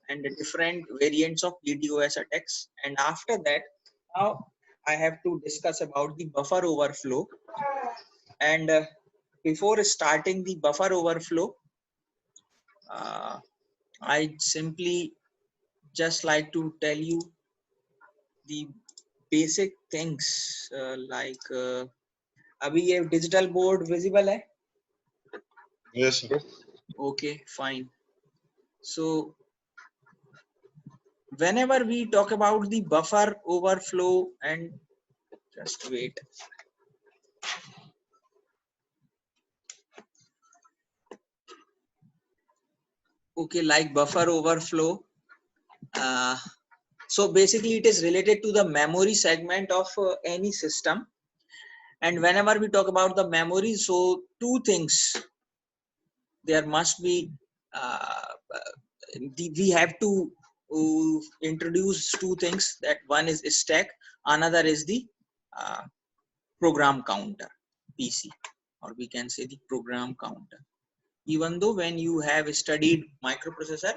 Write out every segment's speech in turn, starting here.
and the different variants of DDoS attacks. And after that, now I have to discuss about the buffer overflow. And before starting the buffer overflow, I simply just like to tell you the basic things like अभी ये digital board visible है? Yes. Okay, fine. So whenever we talk about the buffer overflow, and just wait. Okay, like buffer overflow. So basically it is related to the memory segment of any system. And whenever we talk about the memory, so two things, there must be, we have to introduce two things, that one is stack, another is the program counter, PC, or we can say the program counter. Even though when you have studied microprocessor,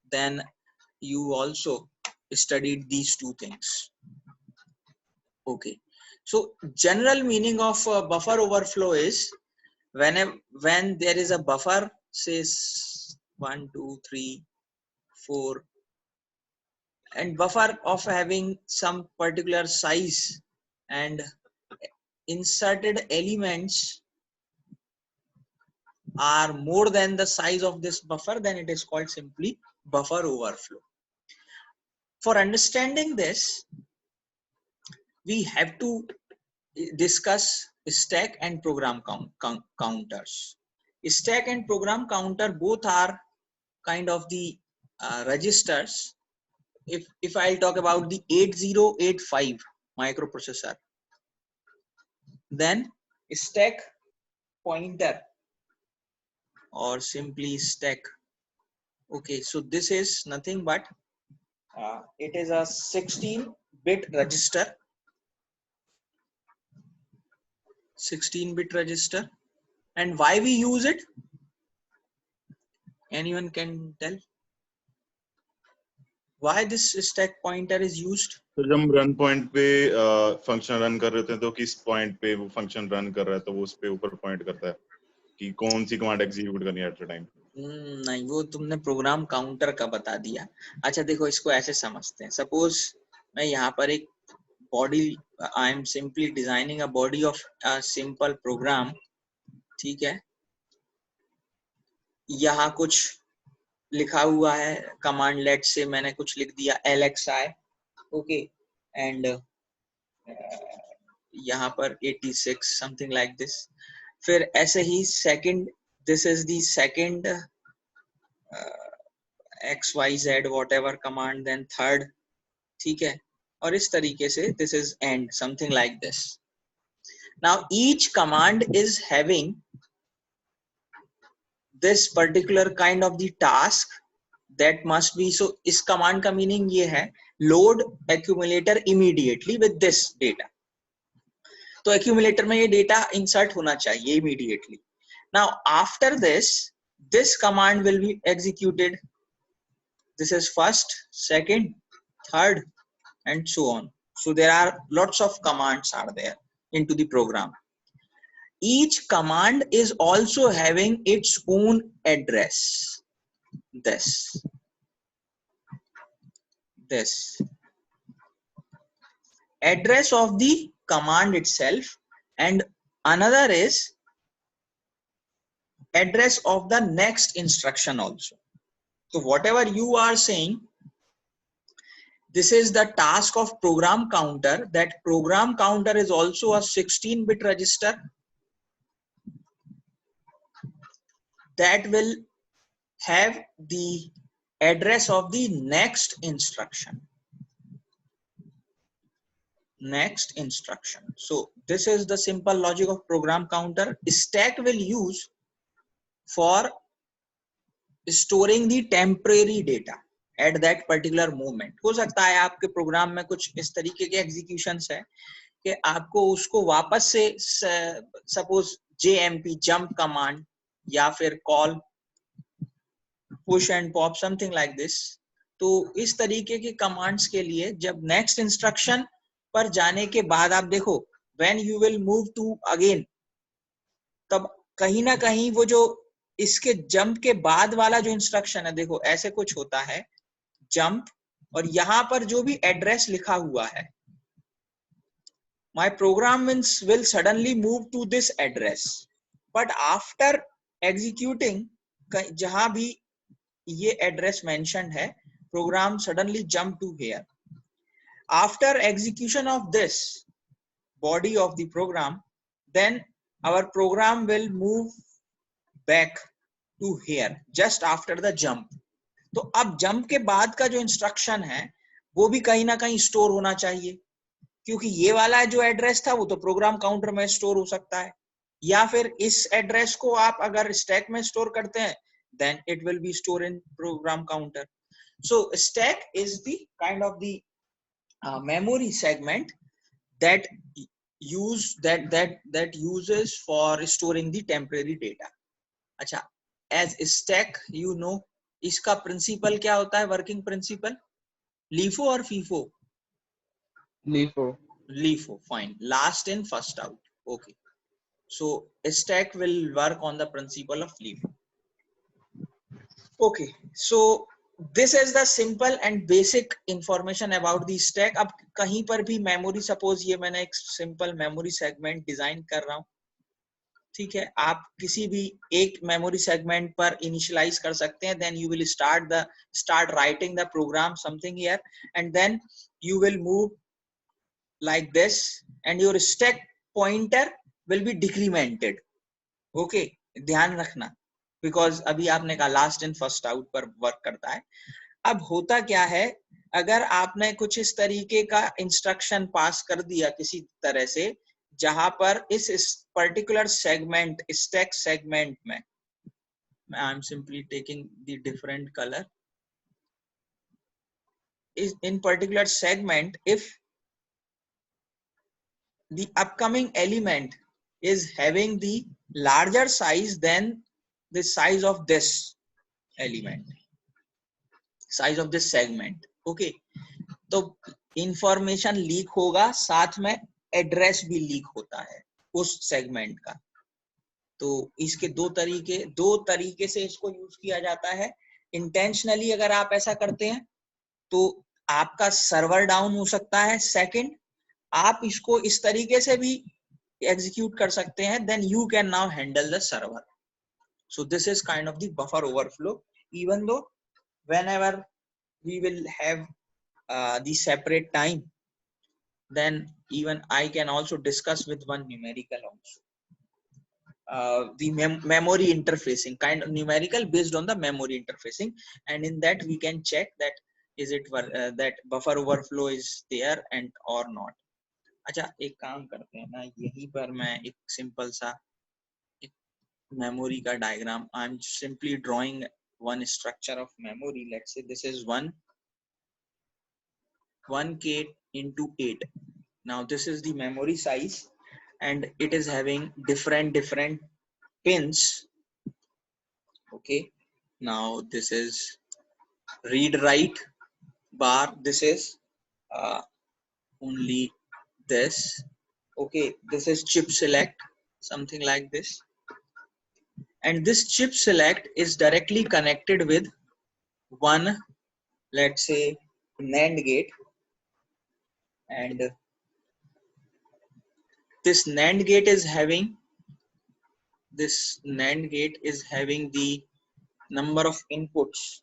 then you also studied these two things. Okay, so general meaning of buffer overflow is when there is a buffer, says 1 2 3 4, and buffer of having some particular size, and inserted elements are more than the size of this buffer, then it is called simply buffer overflow. For understanding this, we have to discuss stack and program counters. Stack and program counter both are kind of the registers. If I'll talk about the 8085 microprocessor, then stack pointer or simply stack. Okay, so this is nothing but it is a 16-bit register. 16-bit register. And why we use it? Anyone can tell? Why this stack pointer is used? तो जब हम run point पे function run कर रहे थे तो किस point पे वो फंक्शन रन कर रहा है तो वो उस पे ऊपर पॉइंट करता है कि कौन सी कमांड एग्जीक्यूट करनी है एट द टाइम. नहीं, वो तुमने प्रोग्राम काउंटर का बता दिया. अच्छा देखो, इसको ऐसे समझते हैं. सपोज मैं यहाँ पर एक body, I am simply designing a body of a simple program. ठीक है, यहाँ कुछ लिखा हुआ है कमांड लेट से, मैंने कुछ लिख दिया LXI. ओके, एंड यहाँ पर 86 समथिंग लाइक दिस. फिर ऐसे ही second, this is the second XYZ whatever command, then third. ठीक है, और इस तरीके से this is end, something like this. Now each command is having this particular kind of the task that must be. So इस command का meaning ये है, load accumulator immediately with this data. तो accumulator में ये data insert होना चाहिए immediately. Now after this, this command will be executed. This is first, second, third, and so on. So there are lots of commands are there into the program. Each command is also having its own address. This address of the command itself, and another is address of the next instruction also. So whatever you are saying, this is the task of program counter. That program counter is also a 16-bit register that will have the address of the next instruction. So this is the simple logic of program counter. Stack will use for storing the temporary data at that particular moment. हो सकता है आपके programme में कुछ इस तरीके के executions है कि आपको उसको वापस से सपोज JMP जंप कमांड या फिर call push and pop something like this, तो इस तरीके के कमांड्स के लिए जब नेक्स्ट इंस्ट्रक्शन पर जाने के बाद आप देखो when you will move to again, तब कहीं ना कहीं वो जो इसके जंप के बाद वाला जो इंस्ट्रक्शन है, देखो ऐसे कुछ होता है जंप, और यहां पर जो भी एड्रेस लिखा हुआ है, my program will suddenly move to this address, but after executing जहां भी ये एड्रेस मेंशन्ड है, programme suddenly jump to here. After execution of this body of the program, then our program will move back to here just after the jump. तो अब jump के बाद का जो इंस्ट्रक्शन है वो भी कहीं ना कहीं स्टोर होना चाहिए, क्योंकि ये वाला जो एड्रेस था वो तो प्रोग्राम काउंटर में स्टोर हो सकता है, या फिर इस एड्रेस को आप अगर स्टैक में स्टोर करते हैं then it will be stored in program counter. So stack is the kind of the memory segment that uses for storing the temporary data. अच्छा, as stack you know, इसका principal क्या होता है, working principle? LIFO और FIFO? LIFO, fine. Last in, first out. Okay. So stack will work on the principle of LIFO. Okay. So this is the simple and basic information about the stack. अब कहीं पर भी memory, suppose ये मैंने एक simple memory segment design कर रहा हूँ, ठीक है, आप किसी भी एक मेमोरी सेगमेंट पर इनिशियलाइज कर सकते हैं, then you will start writing the program something here, and then you will move like this and your stack pointer will be decremented. Okay, ध्यान रखना, because अभी आपने कहा लास्ट इन फर्स्ट आउट पर वर्क करता है. अब होता क्या है, अगर आपने कुछ इस तरीके का इंस्ट्रक्शन पास कर दिया किसी तरह से, जहां पर इस पर्टिकुलर सेगमेंट, स्टैक सेगमेंट में, आई am simply taking the different colour, in particular segment, if the upcoming element is having the larger size than the size of this element, size of this segment, okay, तो information leak होगा, साथ में address भी leak होता है उस segment का. तो इसके दो तरीके से इसको यूज किया जाता है. इंटेंशनली अगर आप ऐसा करते हैं तो आपका सर्वर डाउन हो सकता है. सेकंड, आप इसको इस तरीके से भी एग्जीक्यूट कर सकते हैं, then you can now handle the server. So this is kind of the buffer overflow. Even though whenever we will have the separate time, then even I can also discuss with one numerical also. The memory interfacing, kind of numerical based on the memory interfacing, and in that we can check that is it that buffer overflow is there and or not. अच्छा, एक काम करते हैं ना, यहीं पर मैं एक सिंपल सा एक मेमोरी का diagram, I am simply drawing one structure of memory. Let's say this is 1K into 8. Now this is the memory size and it is having different pins. Okay, now this is read write bar, this is only this. Okay, this is chip select, something like this, and this chip select is directly connected with one, let's say, NAND gate, and this NAND gate is having the number of inputs,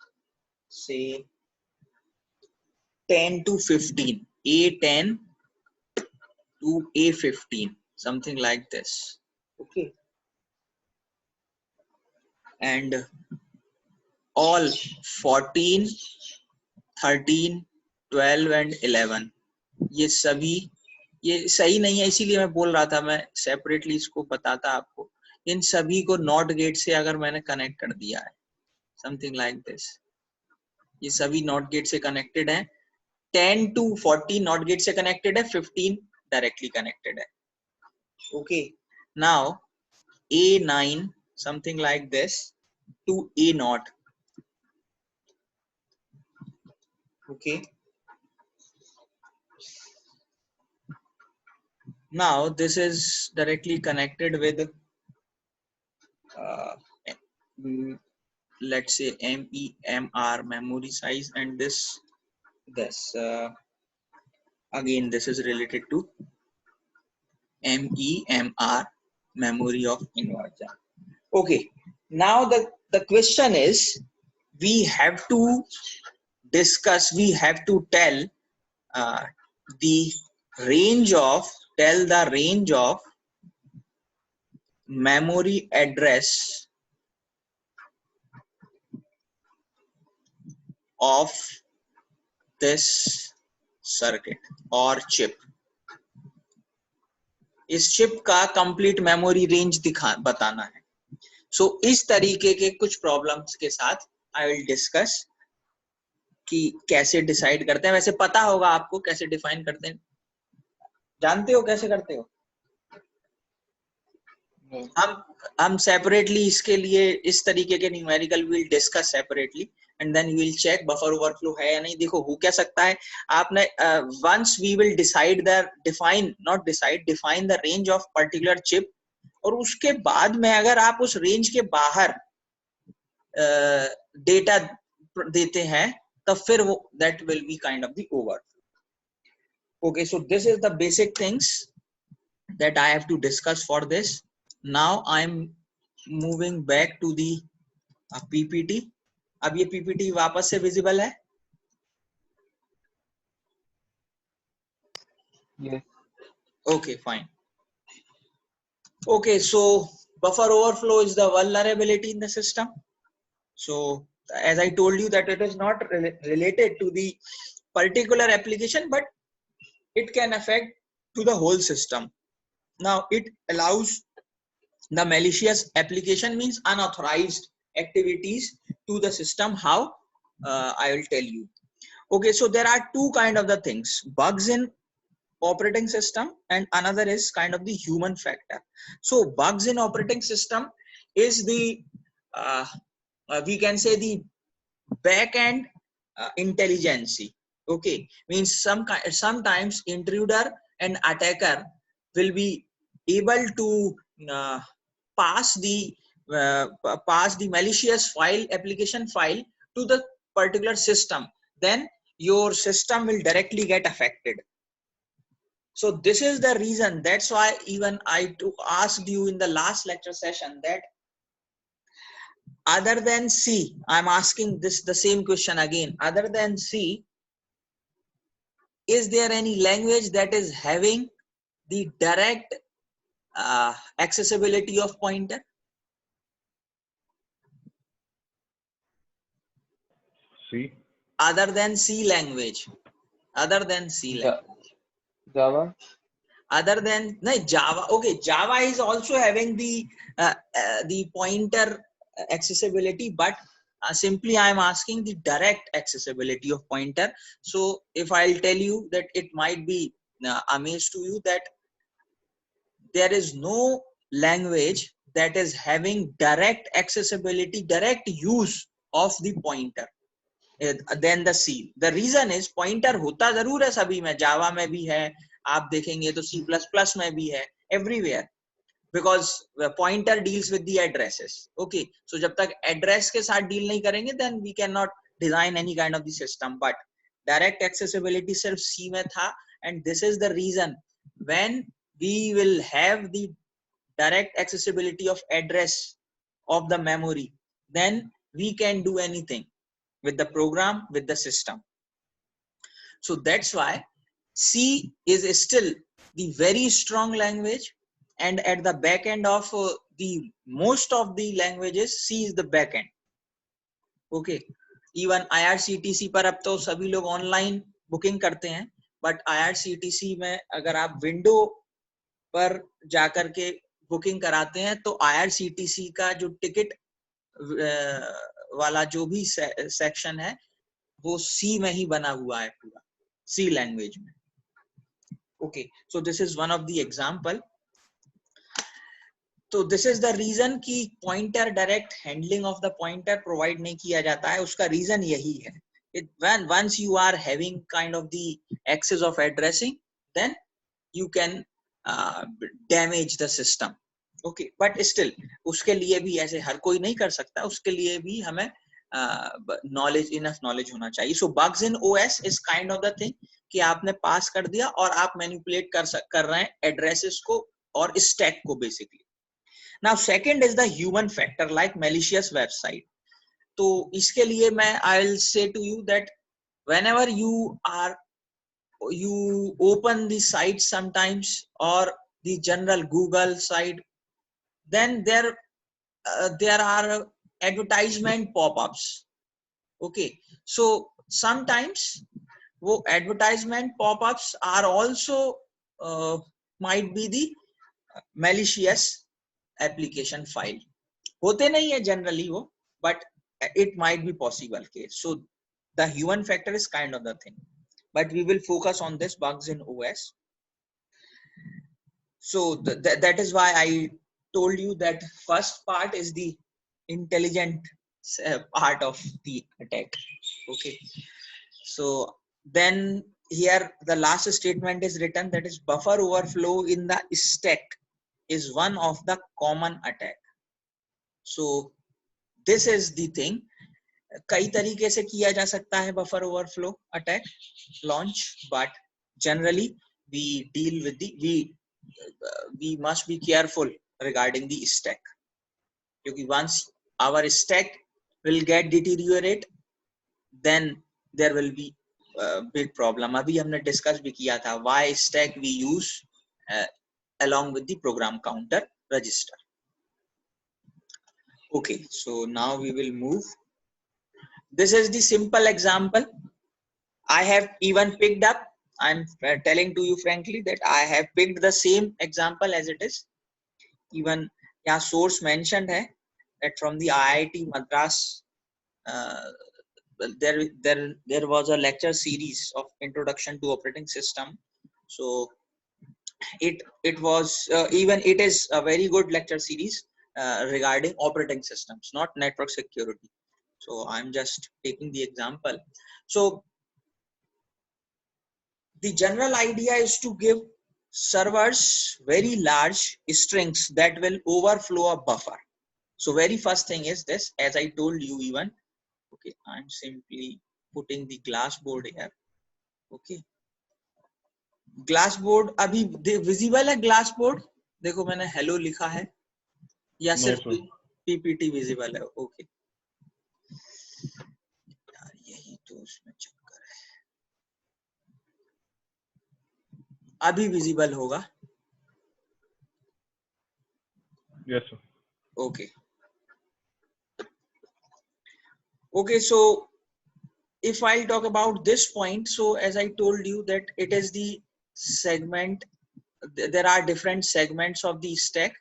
say 10 to 15, A10 to A15, something like this. Okay, and all 14, 13, 12 and 11, ये सभी, ये सही नहीं है इसीलिए मैं बोल रहा था, मैं सेपरेटली इसको बताता आपको. इन सभी को नॉट गेट से अगर मैंने कनेक्ट कर दिया है, समथिंग लाइक दिस, ये सभी नॉट गेट से कनेक्टेड है. 10 to 14 नॉट गेट से कनेक्टेड है, 15 डायरेक्टली कनेक्टेड है. Okay, now A9 something like this to A0. Okay. Now this is directly connected with let's say MEMR, memory size, and this again this is related to MEMR, memory of inversion. Okay, now the question is, we have to discuss, we have to tell the range of memory address of this circuit or chip. इस chip का complete memory range बताना है. सो इस तरीके के कुछ problems के साथ आई विल डिस्कस कि कैसे डिसाइड करते हैं. वैसे पता होगा आपको कैसे डिफाइन करते हैं, जानते हो कैसे करते हो? हम सेपरेटली इसके लिए इस तरीके के numerical will discuss separately and then will check buffer overflow है या नहीं. देखो हो क्या सकता है, आपने once we will decide the define the range of particular chip, और उसके बाद में अगर आप उस रेंज के बाहर डेटा देते हैं तब फिर वो that will be kind of the overflow. Okay, so this is the basic things that I have to discuss for this. Now I'm moving back to the PPT. अब ये PPT वापस से visible है? Yes. Okay, fine. Okay, so buffer overflow is the vulnerability in the system. So as I told you that it is not related to the particular application, but it can affect to the whole system. Now it allows the malicious application, means unauthorized activities to the system. How? I will tell you. Okay, so there are two kind of the things: bugs in operating system and another is kind of the human factor. So bugs in operating system is the we can say the back end intelligence. Okay, means sometimes intruder and attacker will be able to pass the malicious file, application file, to the particular system. Then your system will directly get affected. So this is the reason, that's why even I asked you in the last lecture session that other than C, I'm asking this the same question again, other than C, is there any language that is having the direct accessibility of pointer? C. Other than C language. Other than C language. Java. Other than no, Java. Okay, Java is also having the pointer accessibility, but simply I am asking the direct accessibility of pointer. So if I'll tell you that, it might be amazed to you that there is no language that is having direct accessibility, direct use of the pointer than the C. The reason is pointer होता जरूर है सभी में, Java में भी है, आप देखेंगे तो C++ में भी है, everywhere, because pointer deals with the addresses. Okay, so जब तक address के साथ deal नहीं करेंगे then we cannot design any kind of the system. But direct accessibility सिर्फ C में था, and this is the reason when we will have the direct accessibility of address of the memory, then we can do anything with the program, with the system. So that's why C is still the very strong language, and at the back end of the most of the languages, C is the back end. Okay, even IRCTC पर अब तो सभी लोग online booking करते हैं, but IRCTC में अगर आप विंडो पर जाकर के बुकिंग कराते हैं तो IRCTC का जो टिकट वाला जो भी सेक्शन है वो C में ही बना हुआ है, पूरा C लैंग्वेज में. Okay, so this is one of the example. तो दिस इज द रीजन कि pointer direct handling of the pointer provide नहीं किया जाता है. उसका रीजन यही है once you are having kind of the access of addressing, then you can damage the system. Okay, but still उसके लिए भी ऐसे हर कोई नहीं कर सकता, उसके लिए भी हमें knowledge, enough knowledge होना चाहिए. So bugs in OS is kind of the thing कि आपने पास कर दिया और आप मैनिपुलेट कर रहे हैं एड्रेसेस को और स्टैक को basically. Now second is the human factor like malicious website. तो इसके लिए मैं I'll say to you that whenever you open the site sometimes or the general Google site, then there are advertisement pop-ups. Okay, so sometimes wo advertisement pop-ups are also might be the malicious application file. होते नहीं है generally वो, but it might be possible case. So the human factor is kind of the thing, but we will focus on this bugs in OS. So that is why I told you that first part is the intelligent part of the attack. Okay, so then here the last statement is written, that is buffer overflow in the stack is one of the common attack. So this is the thing. कई तरीके से किया जा सकता है buffer overflow attack launch, but generally we deal with the we must be careful regarding the stack, because once our stack will get deteriorate, then there will be a big problem. अभी हमने discuss भी किया था why stack we use along with the program counter register. Okay, so now we will move. This is the simple example I have even picked up. I'm telling to you frankly that I have picked the same example as it is. Even यहाँ source mentioned है that from the IIT Madras there was a lecture series of introduction to operating system. So it was even it is a very good lecture series regarding operating systems, not network security. So I'm just taking the example. So the general idea is to give servers very large strings that will overflow a buffer. So very first thing is this, as I told you even. Okay, I'm simply putting the glass board here. Okay, glass board अभी visible है glass board? देखो मैंने hello लिखा है या सिर्फ PPT visible है? Okay, यार यही तो उसमें चक्कर है. अभी visible होगा? Yes sir. Okay. Okay, so if I'll talk about this point, so as I told you that it is the segment, there are different segments of the stack.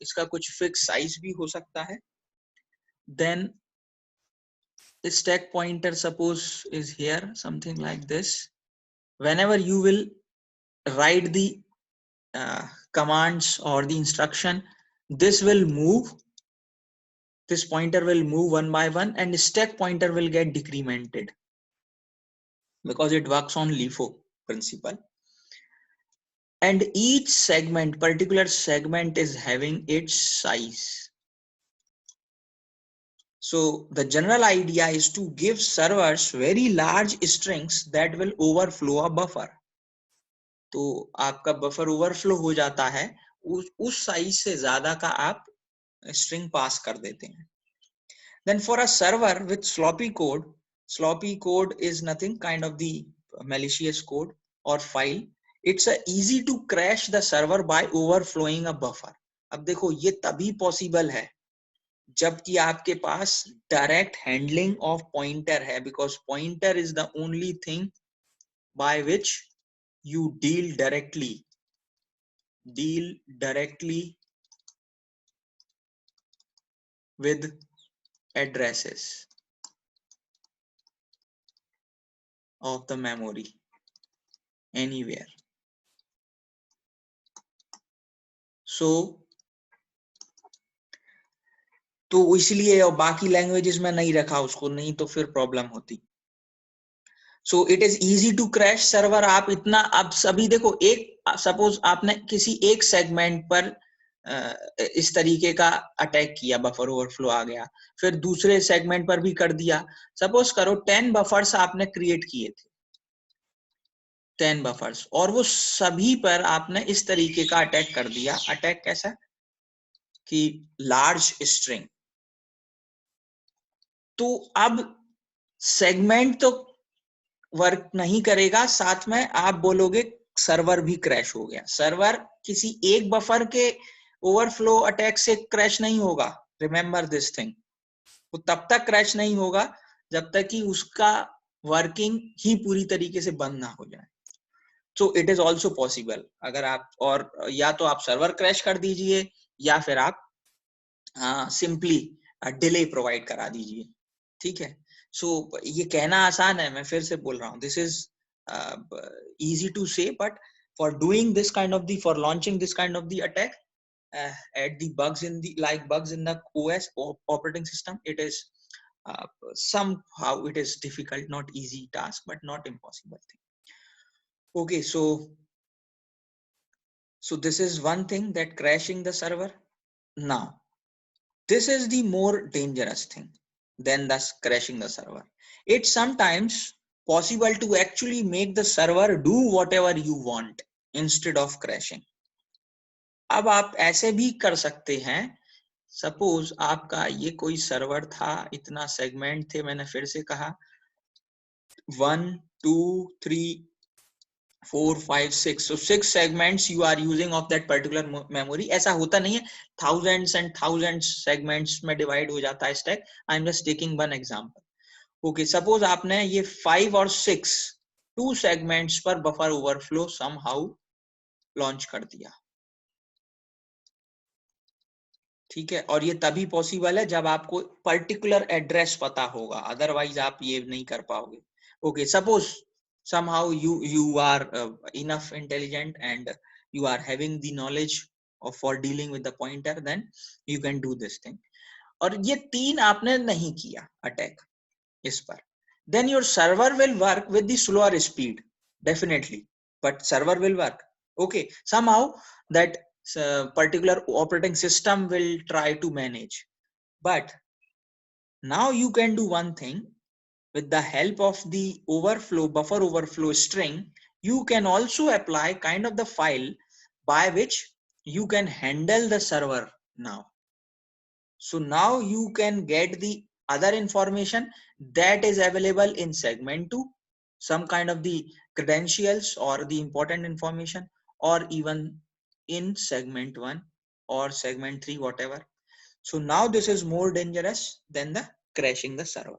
इसका कुछ fixed size भी हो सकता है. Then the stack pointer suppose is here, something like this. Whenever you will write the commands or the instruction, this will move. This pointer will move one by one, and the stack pointer will get decremented because it works on LIFO principle. And each segment, particular segment, is having its size. So the general idea is to give servers very large strings that will overflow a buffer. तो आपका buffer overflow हो जाता है, उस size से ज़्यादा का आप string pass कर देते हैं. Then for a server with sloppy code is nothing, kind of the malicious code or file. It's easy to crash the server by overflowing a buffer. अब देखो ये तभी possible है जबकि आपके पास direct handling of pointer है, because pointer is the only thing by which you deal directly with addresses of the memory anywhere. So तो इसलिए और बाकी लैंग्वेजेस में नहीं रखा उसको, नहीं तो फिर प्रॉब्लम होती. So it is easy to crash server. आप इतना, आप सभी देखो, एक सपोज आपने किसी एक सेगमेंट पर इस तरीके का अटैक किया, बफर ओवरफ्लो आ गया, फिर दूसरे सेगमेंट पर भी कर दिया। सपोज करो 10 बफर्स आपने क्रिएट किए थे, 10 बफर्स, और वो सभी पर आपने इस तरीके का अटैक कर दिया। अटैक कैसा कि लार्ज स्ट्रिंग, तो अब सेगमेंट तो वर्क नहीं करेगा, साथ में आप बोलोगे सर्वर भी क्रैश हो गया। सर्वर किसी एक बफर के ओवरफ्लो अटैक से क्रैश नहीं होगा, रिमेंबर दिस थिंग। वो तब तक क्रैश नहीं होगा जब तक कि उसका वर्किंग ही पूरी तरीके से बंद ना हो जाए। सो इट इज ऑल्सो पॉसिबल, अगर आप, और या तो आप सर्वर क्रैश कर दीजिए या फिर आप सिंपली डिले प्रोवाइड करा दीजिए, ठीक है। सो ये कहना आसान है, मैं फिर से बोल रहा हूँ, this is easy to say, but for doing this kind of the, for launching this kind of the attack, at the bugs in the, like bugs in the OS operating system, it is somehow it is difficult, not easy task, but not impossible thing. Okay, so this is one thing, that crashing the server. Now this is the more dangerous thing than thus crashing the server. It's sometimes possible to actually make the server do whatever you want instead of crashing. अब आप ऐसे भी कर सकते हैं, suppose आपका ये कोई सर्वर था, इतना सेगमेंट थे, मैंने फिर से कहा 1 2 3 4 5 6, so 6 segments you are using of that particular memory. ऐसा होता नहीं है, thousands and thousands segments में divide हो जाता है stack. I'm just taking one example. Okay, suppose आपने ये 5 और 6 2 segments पर buffer overflow somehow launch कर दिया, ठीक है। और ये तभी पॉसिबल है जब आपको पर्टिकुलर एड्रेस पता होगा, अदरवाइज आप ये नहीं कर पाओगे। Okay, suppose somehow you are enough intelligent and you are having the knowledge of for dealing with the pointer, then you can do this thing. और ये 3 आपने नहीं किया अटैक इस पर, then your server will work with the slower speed definitely, but server will work. Okay, somehow that particular operating system will try to manage, but now you can do one thing. With the help of the overflow, buffer overflow string, you can also apply kind of the file by which you can handle the server now. So now you can get the other information that is available in segment 2, some kind of the credentials or the important information, or even in segment 1 or segment 3, whatever. So now this is more dangerous than the crashing the server.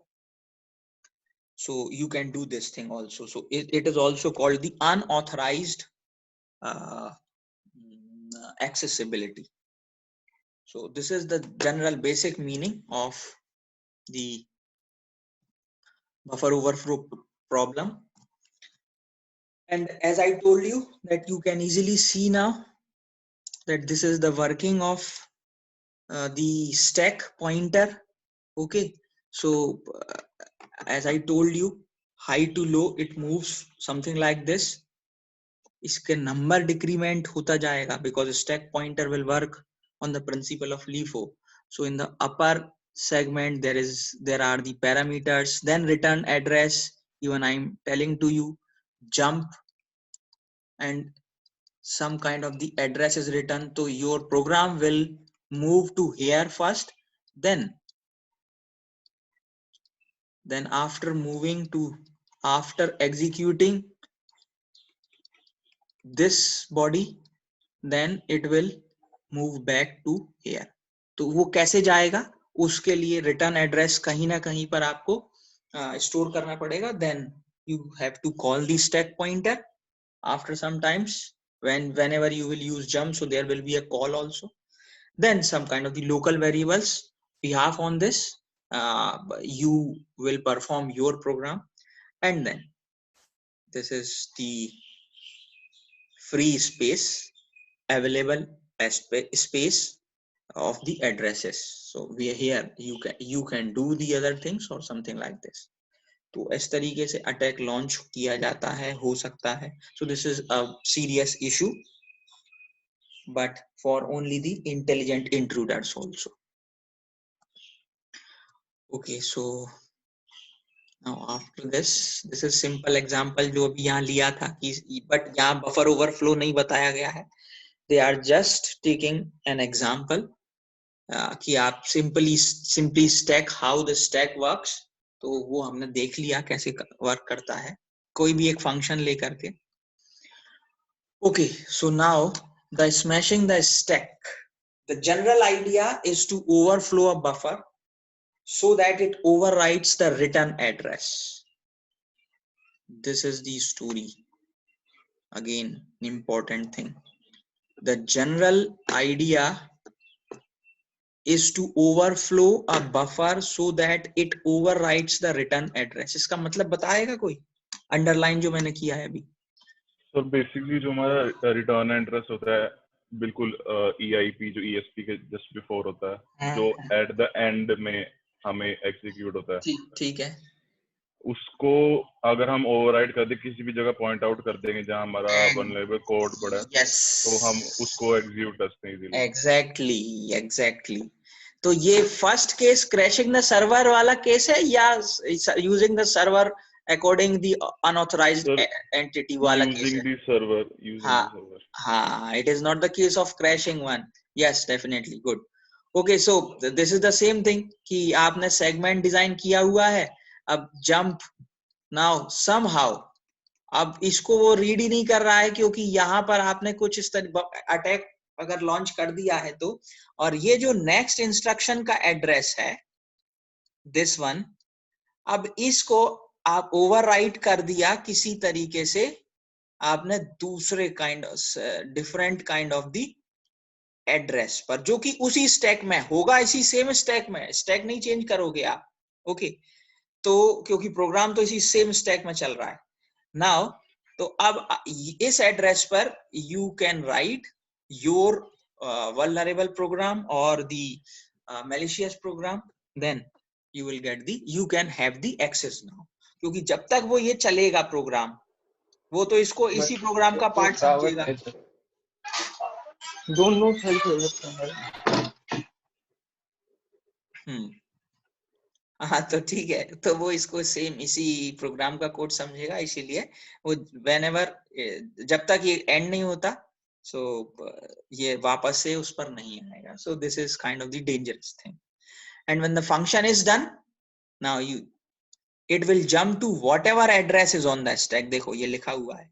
So you can do this thing also. So it is also called the unauthorized accessibility. So this is the general basic meaning of the buffer overflow problem. And as I told you, that you can easily see now that this is the working of the stack pointer. Okay, so as I told you, high to low it moves something like this. इसके number decrement होता जाएगा because stack pointer will work on the principle of LIFO. So in the upper segment there are the parameters, then return address, even I'm telling to you jump, and some kind of the address is written, so your program will move to here first, then after moving to, after executing this body, then it will move back to here. तो वो कैसे जाएगा, उसके लिए return address कहीं ना कहीं पर आपको स्टोर करना पड़ेगा. then you have to call the stack pointer after some times, whenever you will use jump, so there will be a call also. Then some kind of the local variables behalf on this, you will perform your program, and then this is the free space available as space of the addresses. So we are here, you can do the other things or something like this. तो इस तरीके से attack launch किया जाता है, हो सकता है. So this is a serious issue, but for only the intelligent intruders also. Okay, so now after this is simple example जो अभी यहाँ लिया था कि, but यहाँ buffer overflow नहीं बताया गया है. They are just taking an example कि आप simply stack how the stack works. तो वो हमने देख लिया कैसे वर्क करता है कोई भी एक फंक्शन लेकर के. Okay, so now the smashing the stack. The general idea is to overflow a buffer so that it overwrites the return address. This is the story. Again, important thing. The general idea is to overflow a buffer so that it overwrites the return address. इसका मतलब बताएगा कोई? Underline जो मैंने किया है अभी. तो बेसिकली जो हमारा रिटर्न एड्रेस होता है बिल्कुल EIP जो ESP के जस्ट बिफोर होता है, जो एट द एंड में हमें एग्जीक्यूट होता है, ठीक है. उसको अगर हम ओवरराइड कर दे, किसी भी जगह पॉइंट आउट कर देंगे जहां हमारा वल्नरेबल कोड पड़ा है, yes, तो हम उसको एग्जीक्यूट कर सकते हैं इजीली. एग्जैक्टली. तो ये first case crashing the server वाला केस है या using the server according the unauthorised entity वाला केस है? हाँ, it is not the case of crashing one. Yes, definitely, good. Okay, so this is the same thing कि आपने segment design किया हुआ है, अब जंप नाउ somehow अब इसको वो रीड ही नहीं कर रहा है क्योंकि यहाँ पर आपने कुछ इस तरह अटैक अगर लॉन्च कर दिया है तो, और ये जो नेक्स्ट इंस्ट्रक्शन का एड्रेस है दिस वन, अब इसको आप ओवरराइट कर दिया किसी तरीके से, आपने दूसरे different kind of the address पर जो कि उसी स्टैक में होगा, इसी सेम स्टैक में, स्टैक नहीं चेंज करोगे आप. ओके, तो क्योंकि प्रोग्राम तो इसी सेम स्टैक में चल रहा है नाउ. तो अब इस एड्रेस पर you can write your vulnerable program or the malicious program, then you will get you can have the access now. क्योंकि जब तक वो ये चलेगा प्रोग्राम, वो तो इसको इसी प्रोग्राम का पार्ट समझेगा. Don't know self. हाँ, तो ठीक है, तो वो इसको सेम इसी प्रोग्राम का कोड समझेगा, इसीलिए वो whenever जब तक ये एंड नहीं होता, सो ये वापस से उस पर नहीं आएगा. So this is kind of the dangerous thing. And when the function is done, now it will jump to whatever address is on the stack. देखो ये लिखा हुआ है,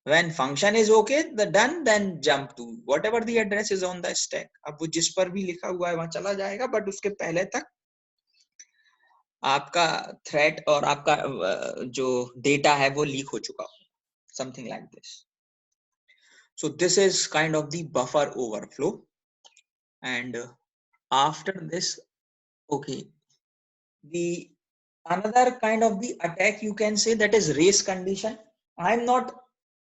when function is okay the done, then jump to whatever the address is on the stack. अब वो जिस पर भी लिखा हुआ है वहां चला जाएगा, बट उसके पहले तक आपका थ्रेड और आपका जो डेटा है वो लीक हो चुका हो, something like this. So this is kind of the buffer overflow. And after this, okay, the another kind of the attack you can say, that is race condition. I'm not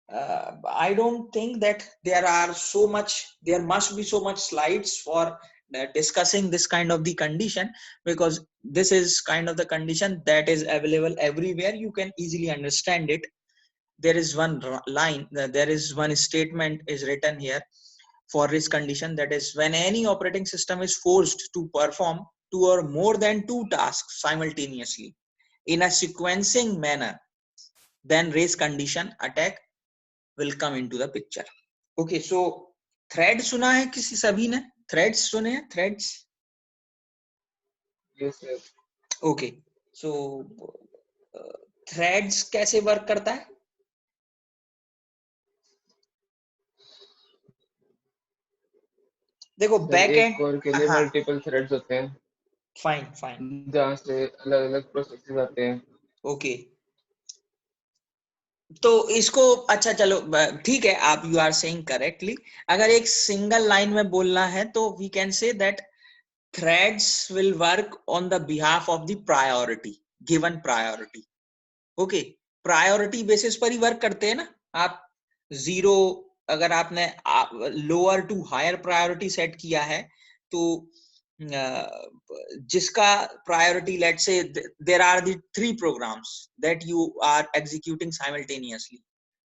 I don't think that there must be so much slides for discussing this kind of the condition, because this is kind of the condition that is available everywhere. You can easily understand it. There is one line, there is one statement is written here for risk condition, that is when any operating system is forced to perform 2 or more than 2 tasks simultaneously in a sequencing manner, then race condition attack will come into the picture. Okay, so thread सुना है किसी सभी ने? Threads सुने हैं? Threads? Yes, sir. Okay, so threads कैसे work करता है? देखो बैक एंड कोर के लिए मल्टीपल थ्रेड्स होते हैं. फाइन जहाँ से अलग अलग प्रोसेसेस आते हैं. ओके, तो इसको अच्छा चलो ठीक है, आप यू आर सेइंग करेक्टली. अगर एक सिंगल लाइन में बोलना है तो we can say that threads will work on the behalf of the priority, given priority. Okay, priority basis पर ही वर्क करते हैं ना. आप 0 अगर आपने lower to higher priority set किया है, तो जिसका priority, let's say there are the 3 programs that you are executing simultaneously,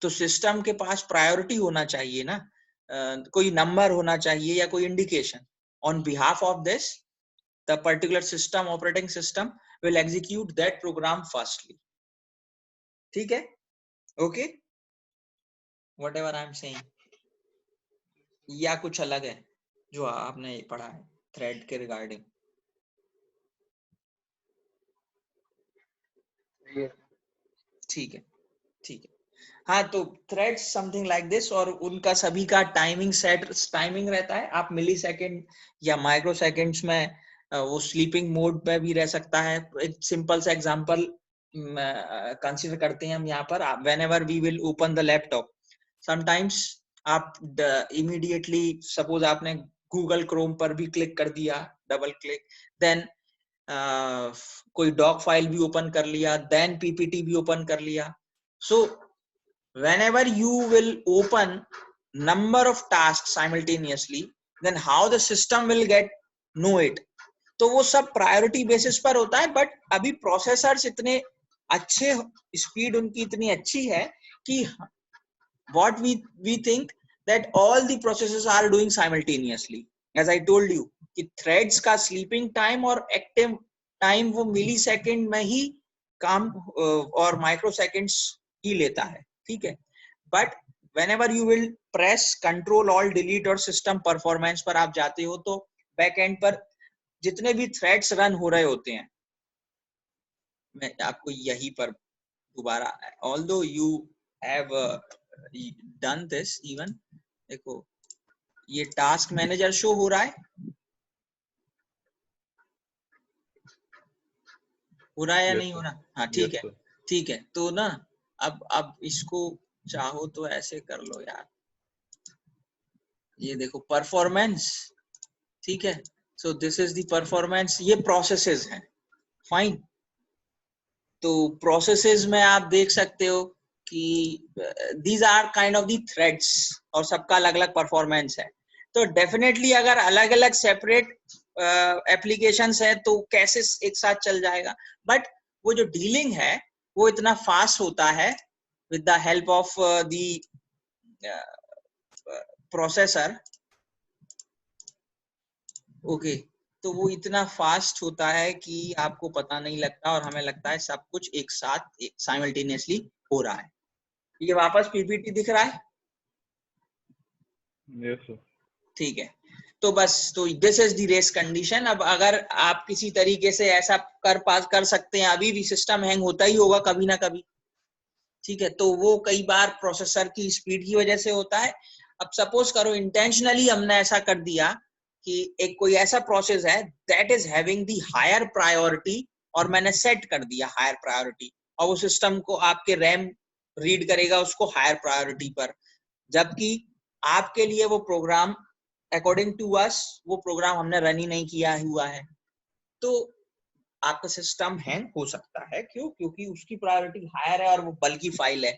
तो सिस्टम के पास प्रायोरिटी होना चाहिए ना, कोई नंबर होना चाहिए या कोई indication. On behalf of this the particular system, operating system will execute that program firstly. ठीक है, okay, whatever I am saying, या कुछ अलग है जो आपने पढ़ा है थ्रेड के रिगार्डिंग? ठीक है, ठीक है. हाँ, तो थ्रेड्स समथिंग लाइक दिस, और उनका सभी का टाइमिंग रहता है. आप मिली सेकेंड या माइक्रो सेकेंड्स में वो स्लीपिंग मोड में भी रह सकता है. एक सिंपल सा एग्जांपल कंसीडर करते हैं हम यहाँ पर. Whenever we will open the laptop, sometimes आप इमीडिएटली, सपोज आपने गूगल क्रोम पर भी क्लिक कर दिया, डबल क्लिक, देन कोई डॉक फाइल भी ओपन कर लिया, देन पीपीटी भी ओपन कर लिया. सो whenever you will open number of tasks simultaneously, then how the system will get know it. तो वो सब प्रायोरिटी बेसिस पर होता है. बट अभी प्रोसेसर्स इतने अच्छे, स्पीड उनकी इतनी अच्छी है कि what we think that all the processes are doing simultaneously. As I told you कि threads का sleeping time और active time वो मिली सेकेंड में ही काम और माइक्रो सेकेंड्स ही लेता है. ठीक है, but whenever you will press Control Alt Delete और सिस्टम परफॉर्मेंस पर आप जाते हो, तो बैक एंड पर जितने भी थ्रेड्स रन हो रहे होते हैं, मैं आपको यही पर दोबारा, although you have done this even, देखो ये टास्क मैनेजर शो हो रहा है, या नहीं हो रहा? हाँ, ठीक है, ठीक है. तो ना अब इसको चाहो तो ऐसे कर लो यार, ये देखो परफॉर्मेंस. ठीक है, so this is the performance. ये प्रोसेसेस हैं, फाइन. तो प्रोसेसेस में आप देख सकते हो कि these are kind of the threads, और सबका अलग अलग परफॉर्मेंस है. तो डेफिनेटली अगर अलग अलग सेपरेट एप्लीकेशंस है तो कैसे एक साथ चल जाएगा. बट वो जो डीलिंग है वो इतना फास्ट होता है with the help of the processor. Okay, तो वो इतना फास्ट होता है कि आपको पता नहीं लगता, और हमें लगता है सब कुछ एक साथ साइमल्टेनियसली हो रहा है. ये वापस पीपीटी दिख रहा है? Yes sir. ठीक है, तो बस, तो this is the race condition. अब अगर आप किसी तरीके से ऐसा कर सकते हैं, अभी भी सिस्टम हैंग होता ही होगा कभी ना कभी. ठीक है, तो वो कई बार प्रोसेसर की स्पीड की वजह से होता है. अब सपोज करो इंटेंशनली हमने ऐसा कर दिया कि एक कोई ऐसा प्रोसेस है that is having the higher priority, और मैंने सेट कर दिया हायर प्रायोरिटी, और वो सिस्टम को आपके रैम रीड करेगा उसको हायर प्रायोरिटी पर, जबकि आपके लिए वो प्रोग्राम अकॉर्डिंग टू अस वो प्रोग्राम हमने रन ही नहीं किया हुआ है. तो आपका सिस्टम हैंग हो सकता है. क्यों? क्योंकि उसकी प्रायोरिटी हायर है और वो बल्कि फाइल है,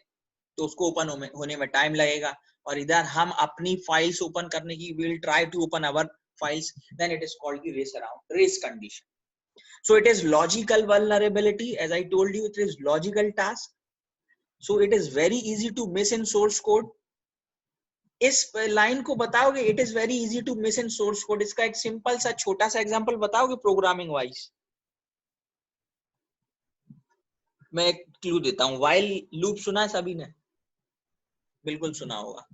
तो उसको ओपन होने में टाइम लगेगा. और इधर हम अपनी फाइल्स ओपन करने की, will try to open our files, then it is called the race condition. So it is logical vulnerability. As I told you, it is logical task, so it is very easy to miss in source code. इस line को बताओगे, it is very easy to miss in source code. इसका एक simple सा छोटा सा example बताओगे programming wise? मैं एक क्लू देता हूं. while लूप सुना है सभी ने? बिल्कुल सुना होगा.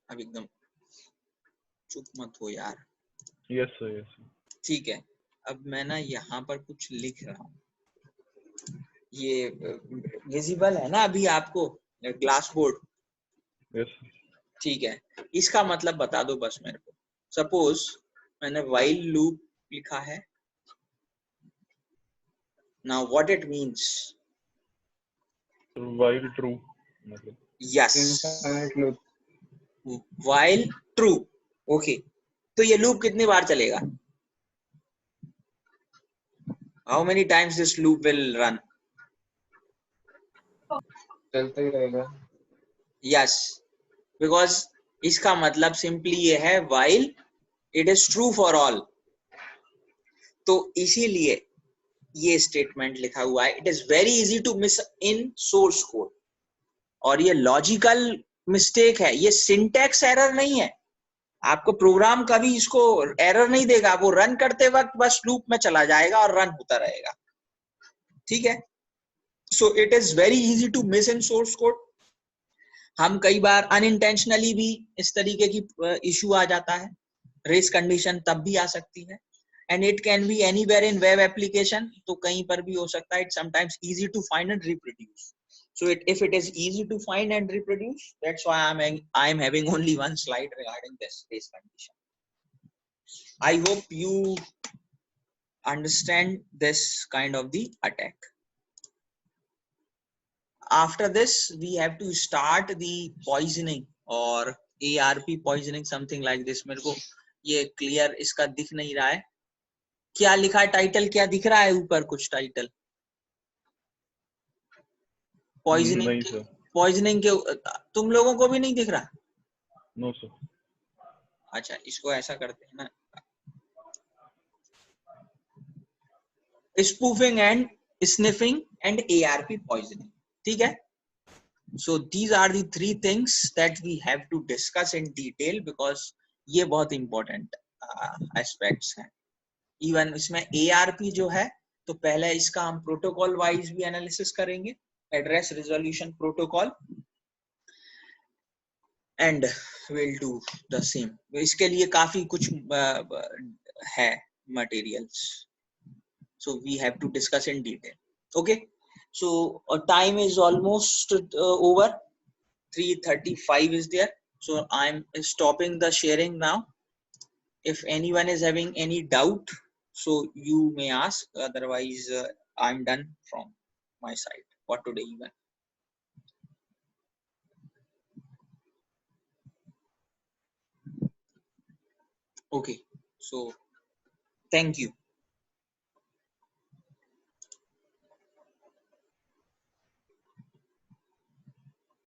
अब एकदम चुप मत हो यार. Yes sir, yes sir. ठीक है, अब मैं ना यहाँ पर कुछ लिख रहा हूँ. ये विजिबल है ना अभी आपको ग्लास बोर्ड? यस. ठीक है, इसका मतलब बता दो बस मेरे को. सपोज मैंने while लूप लिखा है. Now what it means? while true मतलब. Yes, infinite loop. while true. Okay, तो ये लूप कितनी बार चलेगा? How many times this loop will run? चलता ही रहेगा. यस, बिकॉज इसका मतलब सिंपली ये है while it is true for all। तो इसीलिए ये स्टेटमेंट लिखा हुआ है, it is very easy to miss in source code. और ये लॉजिकल मिस्टेक है, ये सिंटैक्स एरर नहीं है। आपको प्रोग्राम कभी इसको एरर नहीं देगा, वो रन करते वक्त बस लूप में चला जाएगा और रन होता रहेगा, ठीक है। So it is very easy to miss in source code. हम कई बार अनइंटेंशनली भी इस तरीके की इशू आ जाता है, रेस कंडीशन तब भी आ सकती है। And it can be anywhere in web application, तो कहीं पर भी हो सकता है। It sometimes easy to find and reproduce. So if it is easy to find and reproduce, that's why I'm having only one slide regarding this race condition. I hope you understand this kind of the attack. After this, we have to start the poisoning or ARP poisoning, something like this. मेरे को ये clear इसका दिख नहीं रहा है, क्या लिखा है टाइटल, क्या दिख रहा है ऊपर कुछ टाइटल? पॉइजनिंग के तुम लोगों को भी नहीं दिख रहा? No sir. अच्छा, इसको ऐसा करते हैं ना, spoofing and sniffing and ARP poisoning, ठीक है। So these are the three things that we have to discuss in detail because ये बहुत important aspects हैं। Even इसमें ARP जो है, तो पहले इसका हम प्रोटोकॉल वाइज भी एनालिसिस करेंगे, address resolution protocol, and will do the same. इसके लिए काफी कुछ है materials, so we have to discuss in detail. Okay, so time is almost over, 3:35 is there, so I'm stopping the sharing now. If anyone is having any doubt, so you may ask, otherwise I'm done from my side for today even. Okay, so thank you.